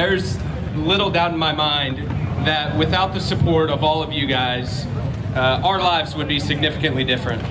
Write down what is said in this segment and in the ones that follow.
there's little doubt in my mind that without the support of all of you guys, our lives would be significantly different.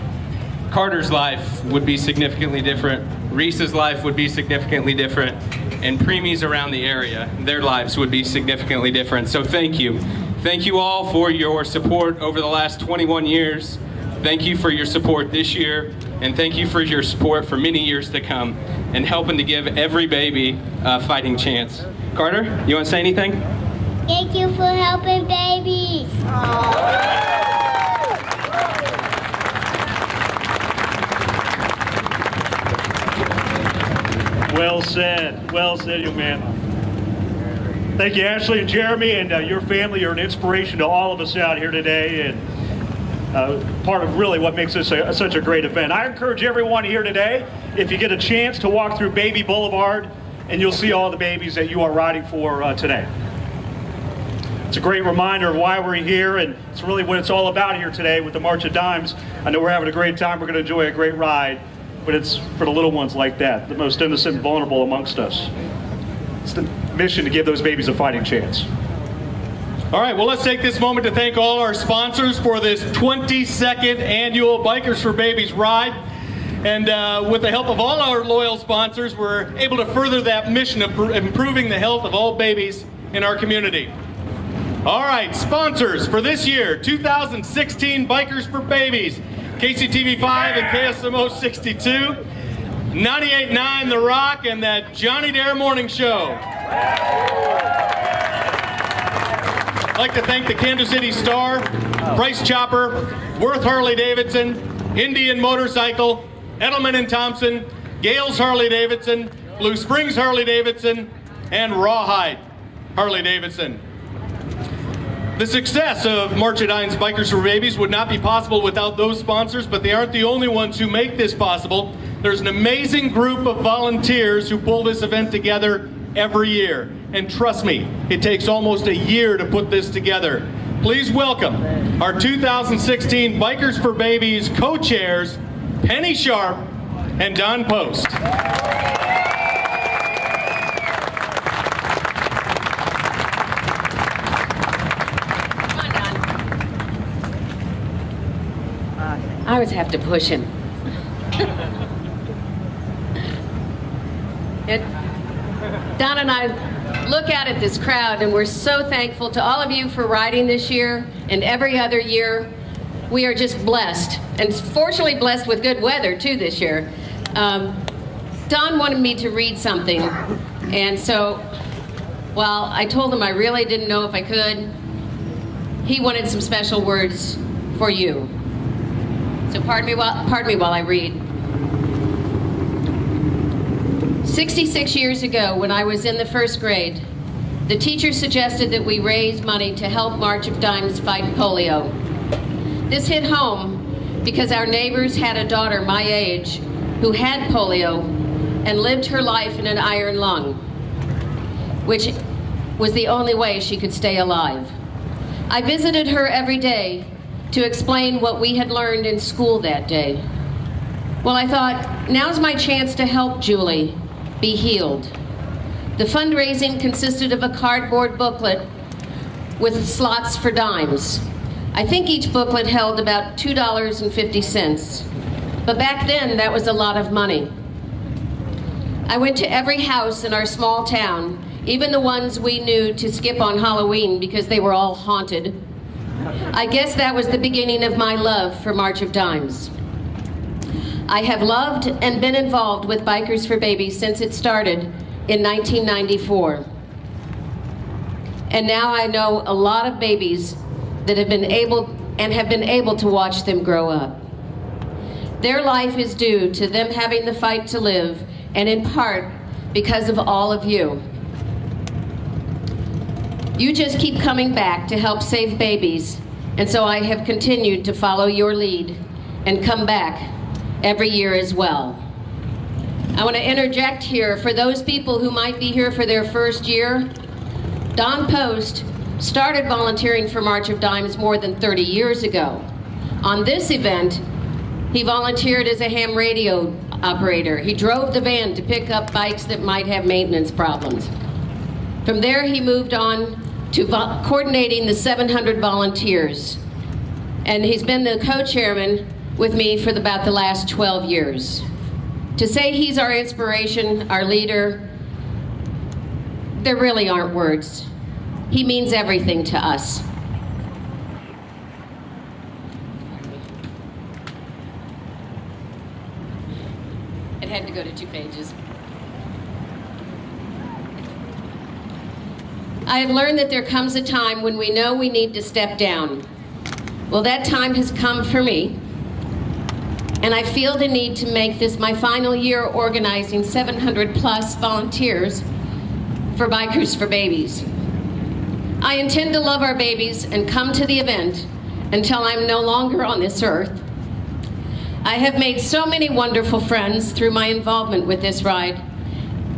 Carter's life would be significantly different. Reese's life would be significantly different. And preemies around the area, their lives would be significantly different. So thank you. Thank you all for your support over the last 21 years. Thank you for your support this year. And thank you for your support for many years to come and helping to give every baby a fighting chance. Carter, you want to say anything? Thank you for helping babies. Well said, young man. Thank you, Ashley and Jeremy, and your family are an inspiration to all of us out here today, and part of really what makes this such a great event. I encourage everyone here today, if you get a chance, to walk through Baby Boulevard, and you'll see all the babies that you are riding for today. It's a great reminder of why we're here, and it's really what it's all about here today with the March of Dimes. I know we're having a great time. We're going to enjoy a great ride. But it's for the little ones like that, the most innocent and vulnerable amongst us. It's the mission to give those babies a fighting chance. All right, well, let's take this moment to thank all our sponsors for this 22nd annual Bikers for Babies ride. And with the help of all our loyal sponsors, we're able to further that mission of improving the health of all babies in our community. All right, sponsors for this year, 2016 Bikers for Babies. KCTV 5 and KSMO 62, 98.9 The Rock, and that Johnny Dare Morning Show. I'd like to thank the Kansas City Star, Price Chopper, Worth Harley Davidson, Indian Motorcycle, Edelman and Thompson, Gales Harley Davidson, Blue Springs Harley Davidson, and Rawhide Harley Davidson. The success of March of Dimes Bikers for Babies would not be possible without those sponsors, but they aren't the only ones who make this possible. There's an amazing group of volunteers who pull this event together every year. And trust me, it takes almost a year to put this together. Please welcome our 2016 Bikers for Babies co-chairs, Penny Sharp and Don Post. I always have to push him. Don and I look out at this crowd and we're so thankful to all of you for riding this year and every other year. We are just blessed, and fortunately blessed with good weather too this year. Don wanted me to read something, and so while I told him I really didn't know if I could, he wanted some special words for you. So pardon me while I read. 66 years ago, when I was in the first grade, the teacher suggested that we raise money to help March of Dimes fight polio. This hit home because our neighbors had a daughter my age who had polio and lived her life in an iron lung, which was the only way she could stay alive. I visited her every day to explain what we had learned in school that day. Well, I thought, now's my chance to help Julie be healed. The fundraising consisted of a cardboard booklet with slots for dimes. I think each booklet held about $2.50, but back then that was a lot of money. I went to every house in our small town, even the ones we knew to skip on Halloween because they were all haunted. I guess that was the beginning of my love for March of Dimes. I have loved and been involved with Bikers for Babies since it started in 1994. And now I know a lot of babies that have been able to watch them grow up. Their life is due to them having the fight to live, and in part because of all of you. You just keep coming back to help save babies, and so I have continued to follow your lead and come back every year as well. I want to interject here for those people who might be here for their first year. Don Post started volunteering for March of Dimes more than 30 years ago. On this event, he volunteered as a ham radio operator. He drove the van to pick up bikes that might have maintenance problems. From there, he moved on to coordinating the 700 volunteers. And he's been the co-chairman with me for about the last 12 years. To say he's our inspiration, our leader, there really aren't words. He means everything to us. It had to go to 2 pages. I have learned that there comes a time when we know we need to step down. Well, that time has come for me, and I feel the need to make this my final year organizing 700 plus volunteers for Bikers for Babies. I intend to love our babies and come to the event until I'm no longer on this earth. I have made so many wonderful friends through my involvement with this ride,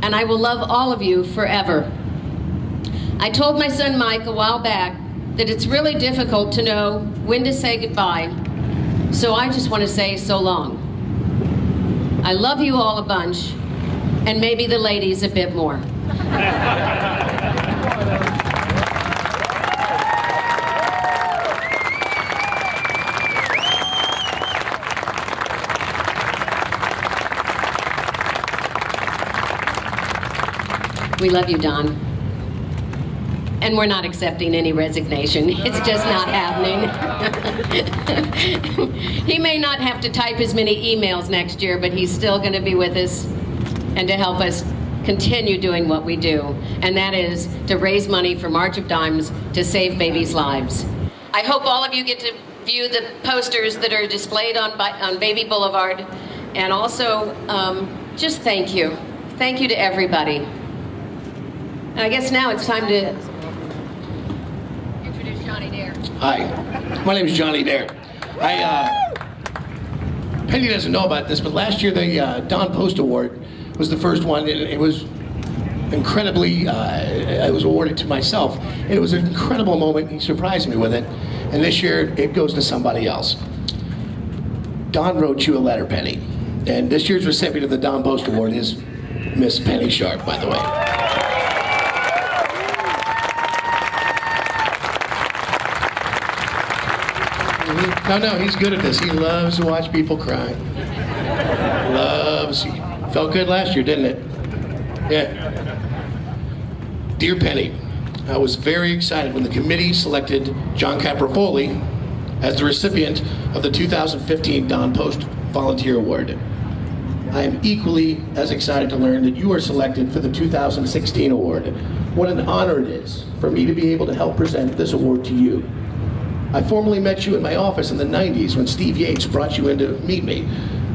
and I will love all of you forever. I told my son Mike a while back that it's really difficult to know when to say goodbye, so I just want to say so long. I love you all a bunch, and maybe the ladies a bit more. We love you, Don. And we're not accepting any resignation. It's just not happening. He may not have to type as many emails next year, but he's still going to be with us and to help us continue doing what we do. And that is to raise money for March of Dimes to save babies' lives. I hope all of you get to view the posters that are displayed on Baby Boulevard. And also, just thank you. Thank you to everybody. And I guess now it's time to introduce Johnny Dare. Hi, my name is Johnny Dare. Penny doesn't know about this, but last year the Don Post Award was the first one. It was incredibly, I was awarded to myself. And it was an incredible moment. He surprised me with it. And this year it goes to somebody else. Don wrote you a letter, Penny. And this year's recipient of the Don Post Award is Miss Penny Sharp, by the way. No, he's good at this. He loves to watch people cry. Loves. Felt good last year, didn't it? Yeah. Dear Penny, I was very excited when the committee selected John Capropoli as the recipient of the 2015 Don Post Volunteer Award. I am equally as excited to learn that you are selected for the 2016 award. What an honor it is for me to be able to help present this award to you. I formally met you in my office in the 90s when Steve Yates brought you in to meet me.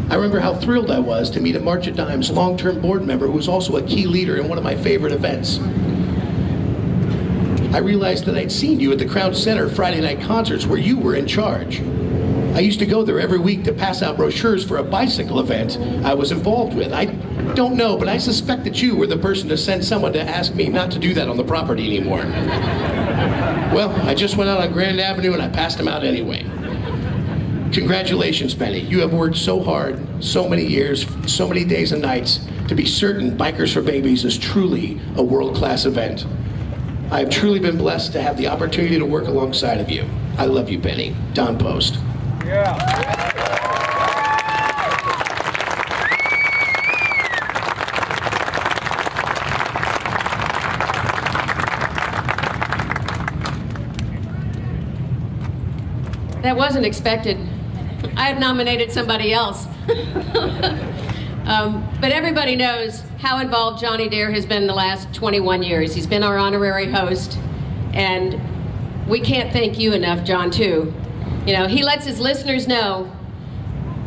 I remember how thrilled I was to meet a March of Dimes long-term board member who was also a key leader in one of my favorite events. I realized that I'd seen you at the Crown Center Friday night concerts where you were in charge. I used to go there every week to pass out brochures for a bicycle event I was involved with. I don't know, but I suspect that you were the person to send someone to ask me not to do that on the property anymore. Well, I just went out on Grand Avenue and I passed them out anyway. Congratulations, Penny. You have worked so hard, so many years, so many days and nights to be certain Bikers for Babies is truly a world-class event. I have truly been blessed to have the opportunity to work alongside of you. I love you, Penny. Don Post. Yeah. That wasn't expected. I had nominated somebody else. But everybody knows how involved Johnny Dare has been the last 21 years. He's been our honorary host, and we can't thank you enough, John, too. You know, he lets his listeners know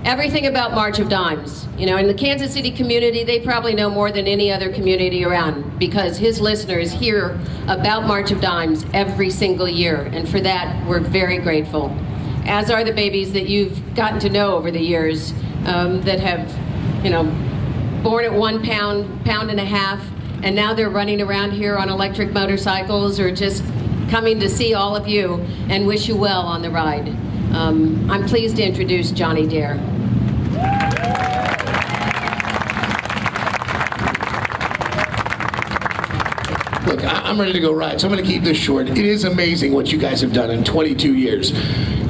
everything about March of Dimes. You know, in the Kansas City community, they probably know more than any other community around because his listeners hear about March of Dimes every single year, and for that, we're very grateful. As are the babies that you've gotten to know over the years that have, you know, born at 1 pound, pound and a half, and now they're running around here on electric motorcycles or just coming to see all of you and wish you well on the ride. I'm pleased to introduce Johnny Dare. Look, I'm ready to go ride, so I'm going to keep this short. It is amazing what you guys have done in 22 years.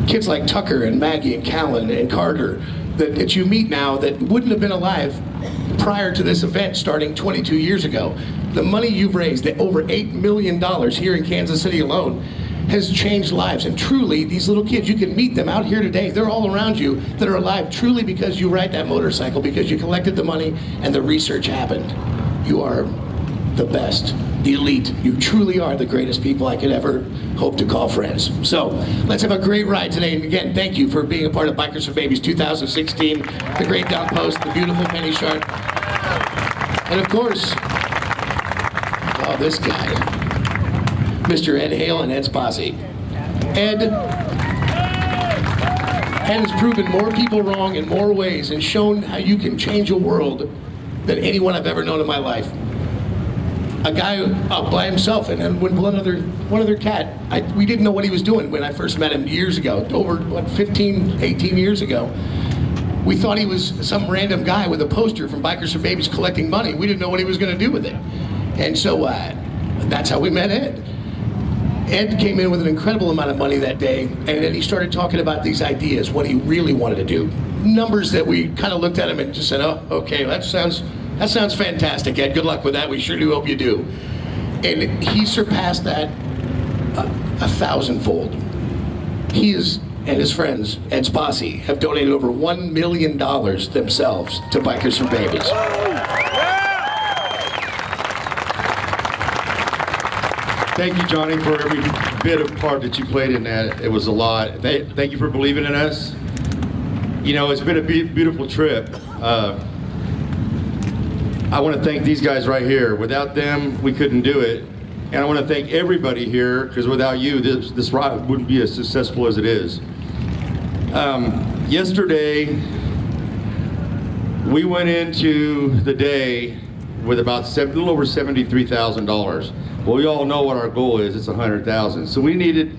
Kids like Tucker and Maggie and Callan and Carter that you meet now that wouldn't have been alive prior to this event starting 22 years ago. The money you've raised, over $8 million here in Kansas City alone, has changed lives. And truly, these little kids, you can meet them out here today. They're all around you that are alive truly because you ride that motorcycle, because you collected the money and the research happened. You are the best, the elite. You truly are the greatest people I could ever hope to call friends. So let's have a great ride today. And again, thank you for being a part of Bikers for Babies 2016, the great Down Post, the beautiful Penny Sharp, and of course, oh, this guy, Mr. Ed Hale and Ed's posse. Ed has proven more people wrong in more ways and shown how you can change a world than anyone I've ever known in my life. A guy by himself, and then when one other cat, we didn't know what he was doing when I first met him years ago, over, 15, 18 years ago. We thought he was some random guy with a poster from Bikers for Babies collecting money. We didn't know what he was going to do with it. And so that's how we met Ed. Ed came in with an incredible amount of money that day, and then he started talking about these ideas, what he really wanted to do. Numbers that we kind of looked at him and just said, oh, okay, that sounds fantastic, Ed. Good luck with that. We sure do hope you do. And he surpassed that 1,000-fold. He and his friends, Ed's posse, have donated over $1 million themselves to Bikers for Babies. Thank you, Johnny, for every bit of part that you played in that. It was a lot. Thank you for believing in us. You know, it's been a beautiful trip. I want to thank these guys right here. Without them, we couldn't do it. And I want to thank everybody here, because without you, this ride wouldn't be as successful as it is. Yesterday, we went into the day with about a little over $73,000. Well, we all know what our goal is. It's $100,000. So we needed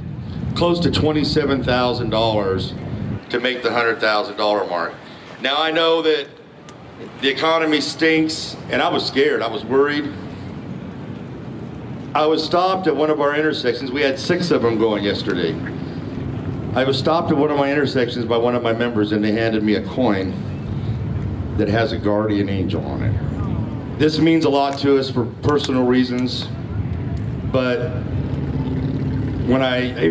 close to $27,000 to make the $100,000 mark. Now I know that the economy stinks, and I was scared. I was worried. I was stopped at one of our intersections. We had 6 of them going yesterday. I was stopped at one of my intersections by one of my members, and they handed me a coin that has a guardian angel on it. This means a lot to us for personal reasons, but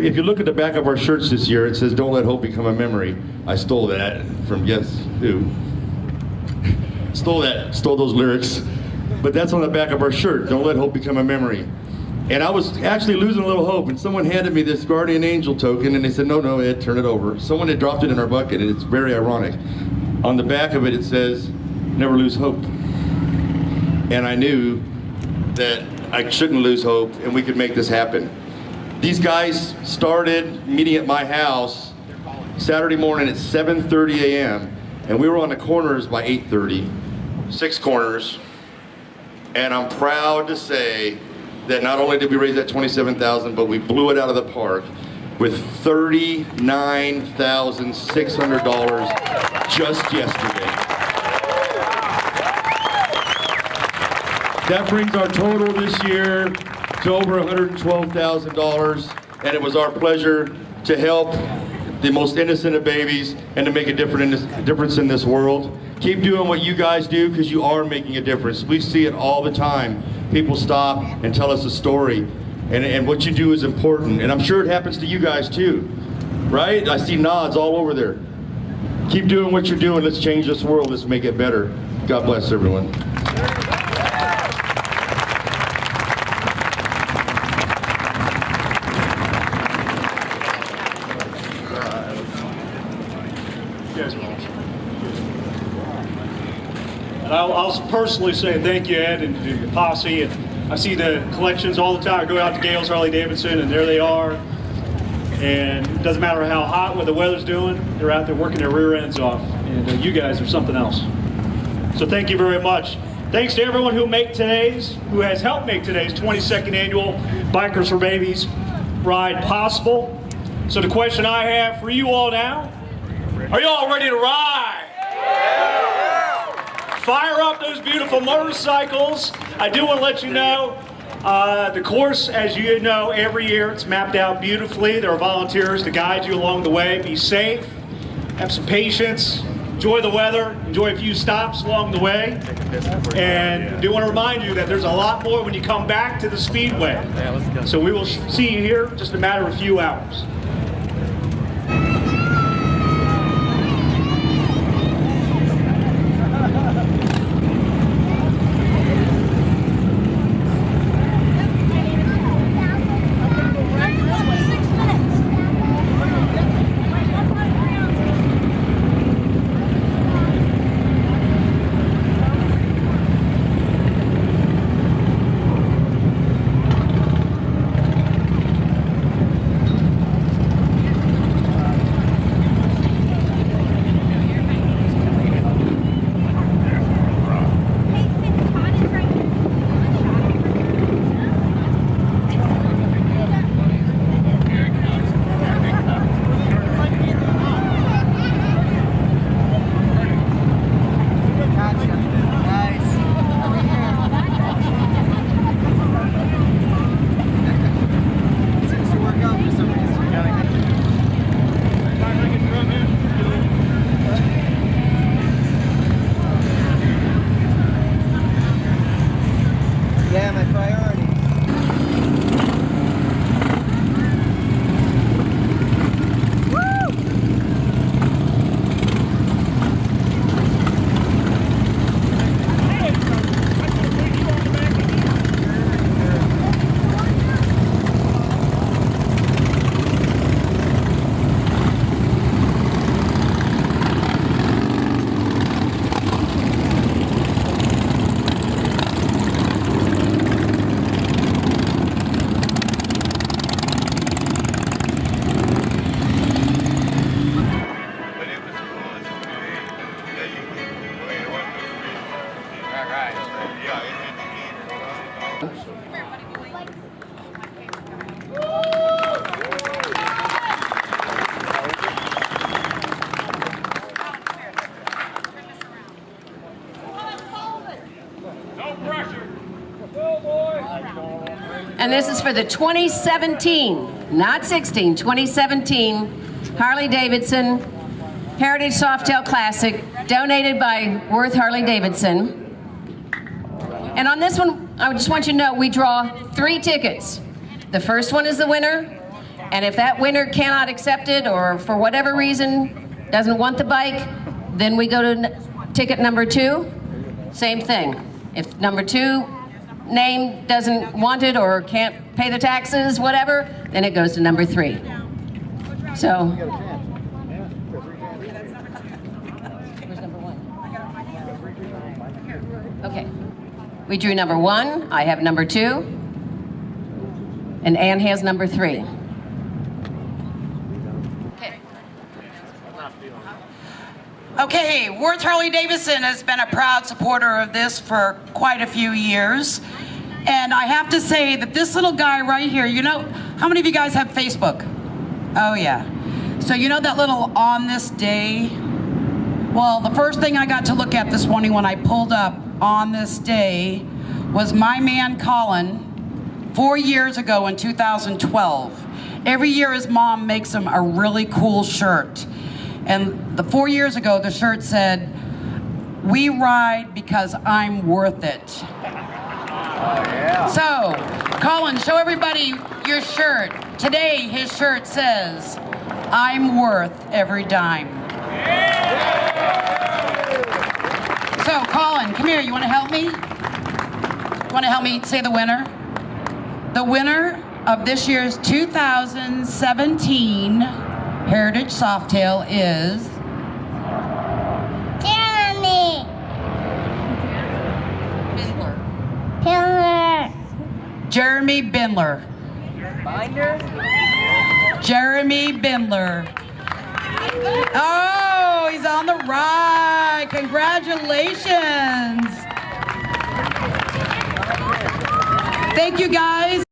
if you look at the back of our shirts this year, it says, "Don't let hope become a memory." I stole that from Guess Who. Stole those lyrics. But that's on the back of our shirt, "Don't let hope become a memory." And I was actually losing a little hope, and someone handed me this guardian angel token, and they said, no, Ed, turn it over. Someone had dropped it in our bucket, and it's very ironic. On the back of it, it says, "Never lose hope." And I knew that I shouldn't lose hope, and we could make this happen. These guys started meeting at my house Saturday morning at 7:30 a.m., and we were on the corners by 8:30, 6 corners. And I'm proud to say that not only did we raise that $27,000, but we blew it out of the park with $39,600 just yesterday. That brings our total this year to over $112,000, and it was our pleasure to help the most innocent of babies and to make a difference in this world. Keep doing what you guys do, because you are making a difference. We see it all the time. People stop and tell us a story, and what you do is important, and I'm sure it happens to you guys too, right? I see nods all over there. Keep doing what you're doing. Let's change this world. Let's make it better. God bless everyone. I'll personally say thank you, Ed, and to your posse. And I see the collections all the time. I go out to Gales Harley Davidson, and there they are. And it doesn't matter how hot, what the weather's doing, they're out there working their rear ends off. And you guys are something else. So thank you very much. Thanks to everyone who has helped make today's 22nd annual Bikers for Babies ride possible. So the question I have for you all now, are you all ready to ride? Fire up those beautiful motorcycles. I do want to let you know The course, as you know, every year it's mapped out beautifully. There are volunteers to guide you along the way. Be safe, have some patience, enjoy the weather, enjoy a few stops along the way. And I do want to remind you that there's a lot more when you come back to the Speedway. So we will see you here in just a matter of a few hours. Yeah, my priority. And this is for the 2017, not 16, 2017 Harley-Davidson Heritage Softail Classic, donated by Worth Harley-Davidson. And on this one, I just want you to know, we draw 3 tickets. The first one is the winner, and if that winner cannot accept it, or for whatever reason doesn't want the bike, then we go to ticket number 2, same thing. If number 2 name doesn't want it or can't pay the taxes, whatever, then it goes to number 3. So. Where's number 1? Okay. We drew number 1, I have number 2, and Ann has number 3. Okay, Worth Harley-Davidson has been a proud supporter of this for quite a few years. And I have to say that this little guy right here, you know, how many of you guys have Facebook? Oh yeah. So you know that little on this day? Well, the first thing I got to look at this morning when I pulled up on this day was my man Colin 4 years ago in 2012. Every year his mom makes him a really cool shirt. And the 4 years ago, the shirt said, "We ride because I'm worth it." Oh, yeah. So, Colin, show everybody your shirt. Today, his shirt says, "I'm worth every dime." So, Colin, come here. You want to help me? You want to help me say the winner? The winner of this year's 2017 Heritage Softail is Jeremy Bindler. Jeremy Bindler. Binder? Jeremy Bindler. Oh, he's on the ride. Congratulations. Thank you, guys.